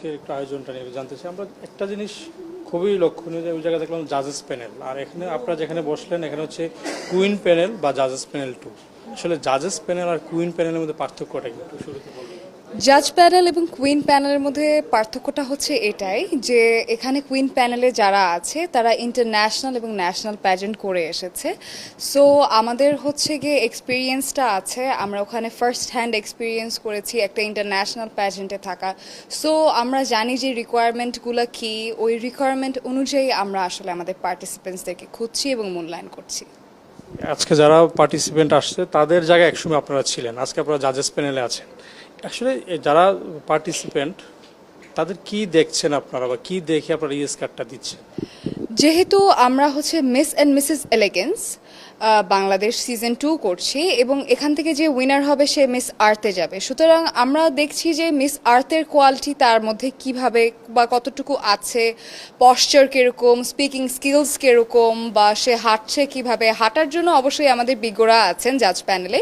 আজকে একটু আয়োজনটা নিয়ে জানতে চাই আমরা একটা জিনিস খুবই লক্ষণীয় যে ওই জায়গায় দেখলাম জাজেস প্যানেল আর এখানে আপনারা যেখানে বসলেন এখানে হচ্ছে কুইন প্যানেল বা জাজেস প্যানেল টু আসলে জাজেস প্যানেল আর কুইন প্যানেলের মধ্যে পার্থক্যটা কি একটু শুরুতে বলবেন জাজ প্যানেল এবং কুইন প্যানেলের মধ্যে পার্থক্যটা হচ্ছে এটাই যে এখানে কুইন প্যানেলে যারা আছে তারা ইন্টারন্যাশনাল এবং ন্যাশনাল প্যাজেন্ট করে এসেছে সো আমাদের হচ্ছে গিয়ে এক্সপিরিয়েন্সটা আছে আমরা ওখানে ফার্স্ট হ্যান্ড এক্সপিরিয়েন্স করেছি একটা ইন্টারন্যাশনাল প্যাজেন্টে থাকা সো আমরা জানি যে রিকোয়ারমেন্টগুলো কী ওই রিকোয়ারমেন্ট অনুযায়ী আমরা আসলে আমাদের পার্টিসিপেন্টসদেরকে খুঁজছি এবং মূল্যায়ন করছি আজকে যারা পার্টিসিপেন্ট আসছে তাদের জায়গায় একসময় আপনারা ছিলেন আজকে আপনারা জাজেস প্যানেলে আছেন আসলে যারা পার্টিসিপেন্ট তাদের কি দেখছেন আপনারা বা কি দেখে আপনারা ইয়েস কার্ডটা দিচ্ছেন যেহেতু আমরা হচ্ছে miss and Mrs elegance Bangladesh season 2 করছি এবং এখান থেকে যে উইনার হবে সে মিস আর্থে যাবে সুতরাং আমরা দেখছি যে মিস আর্থের কোয়ালিটি তার মধ্যে কিভাবে বা কতটুকু আছে পশ্চার কীরকম স্পিকিং স্কিলস কীরকম বা সে হাঁটছে কিভাবে হাঁটার জন্য অবশ্যই আমাদের বিজ্ঞরা আছেন জাজ প্যানেলে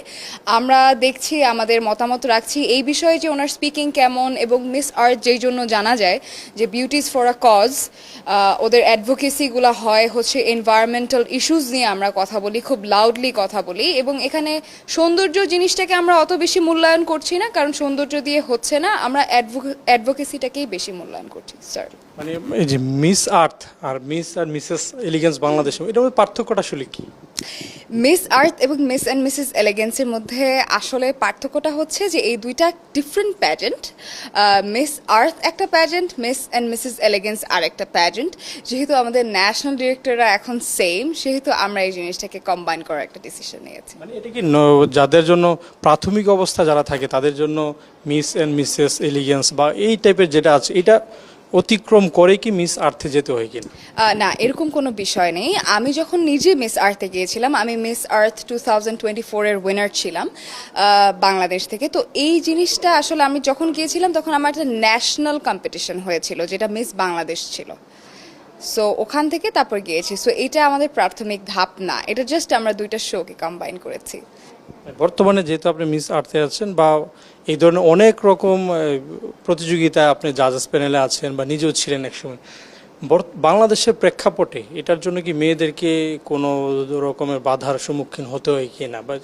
আমরা দেখছি আমাদের মতামত রাখছি এই বিষয়ে যে ওনার স্পিকিং কেমন এবং মিস আর্থ যেই জন্য জানা যায় যে বিউটিজ ফর আ কজ ওদের অ্যাডভোকেসিগুলো হয় হচ্ছে এনভায়রনমেন্টাল ইস্যুস নিয়ে আমরা কথা বলি খুব লাউডলি কথা বলি এবং এখানে সৌন্দর্য জিনিসটাকে আমরা অত বেশি মূল্যায়ন করছি না কারণ সৌন্দর্য দিয়ে হচ্ছে না আমরা অ্যাডভোকেসিটাকেই বেশি মূল্যায়ন করছি স্যার মানে এই যে মিস আর্থ আর মিস আর মিসেস এলিগেন্স বাংলাদেশ এটার মধ্যে পার্থক্যটা আসলে কি মিস আর্থ এবং মিস অ্যান্ড মিসেস এলিগেন্সের মধ্যে আসলে পার্থক্যটা হচ্ছে যে এই দুইটা ডিফারেন্ট প্যাজেন্ট মিস আর্থ একটা pageant Miss and Mrs Elegance আর একটা প্যাজেন্ট যেহেতু আমাদের ন্যাশনাল ডিরেক্টররা এখন সেম সেহেতু আমরা এই জিনিসটাকে কম্বাইন করার একটা ডিসিশন নিয়েছি মানে এটা কি যাদের জন্য প্রাথমিক অবস্থা যারা থাকে তাদের জন্য মিস অ্যান্ড মিসেস এলিগেন্স বা এই টাইপের যেটা আছে এটা অতিক্রম করে কি মিস আর্থে যেতে হয় কিনা না এরকম কোনো বিষয় নেই আমি যখন নিজে মিস আর্থে গিয়েছিলাম আমি মিস আর্থ 2024 এর উইনার ছিলাম বাংলাদেশ থেকে তো এই জিনিসটা আসলে আমি যখন গিয়েছিলাম তখন আমার একটা ন্যাশনাল কম্পিটিশন হয়েছিল যেটা মিস বাংলাদেশ ছিল সো ওখান থেকে তারপর গিয়েছি সো এটা আমাদের প্রাথমিক ধাপ না এটা জাস্ট আমরা দুইটা শোকে কম্বাইন করেছি বর্তমানে যেহেতু আপনি মিস আর্থে আছেন বা এই ধরনের অনেক রকম প্রতিযোগিতায় আপনি জাজেস প্যানেলে আছেন বা নিজেও ছিলেন একসময় বাংলাদেশের প্রেক্ষাপটে এটার জন্য কি মেয়েদেরকে কোনো রকমের বাধার সম্মুখীন হতে হয় কি না বা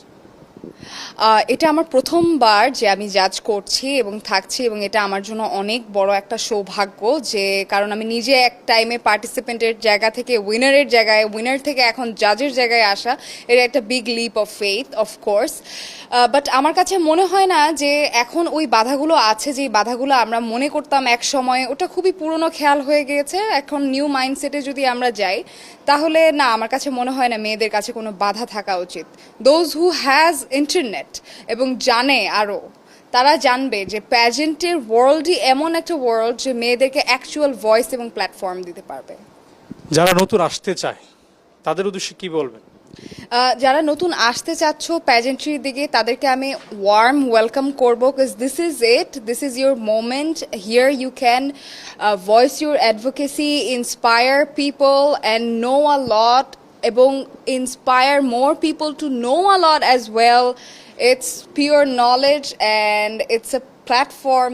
এটা আমার প্রথমবার যে আমি জাজ করছি এবং থাকছি এবং এটা আমার জন্য অনেক বড় একটা সৌভাগ্য যে কারণ আমি নিজে এক টাইমে পার্টিসিপেন্টের জায়গা থেকে উইনারের জায়গায় উইনার থেকে এখন জাজের জায়গায় আসা এটা একটা big leap of faith of course but আমার কাছে মনে হয় না যে এখন ওই বাধাগুলো আছে যে বাধাগুলো আমরা মনে করতাম এক সময় ওটা খুবই পুরনো খেয়াল হয়ে গিয়েছে এখন নিউ মাইন্ডসেটে যদি আমরা যাই তাহলে না আমার কাছে মনে হয় না মেয়েদের কাছে কোনো বাধা থাকা উচিত দোজ হু হ্যাজ ইন্টারনেট এবং জানে আরও তারা জানবে যে প্যাজেন্টের ওয়ার্ল্ডই এমন একটা ওয়ার্ল্ড যে মেয়েদেরকে অ্যাকচুয়াল ভয়েস এবং প্ল্যাটফর্ম দিতে পারবে যারা নতুন আসতে চায় তাদের উদ্দেশ্যে কি বলবেন যারা নতুন আসতে চাচ্ছ প্যাজেন্ট্রির দিকে তাদেরকে আমি ওয়ার্ম ওয়েলকাম করবো because this is your moment here you can voice your advocacy inspire people and know a lot এবং inspire more people to know a lot as well. It's pure knowledge and it's a platform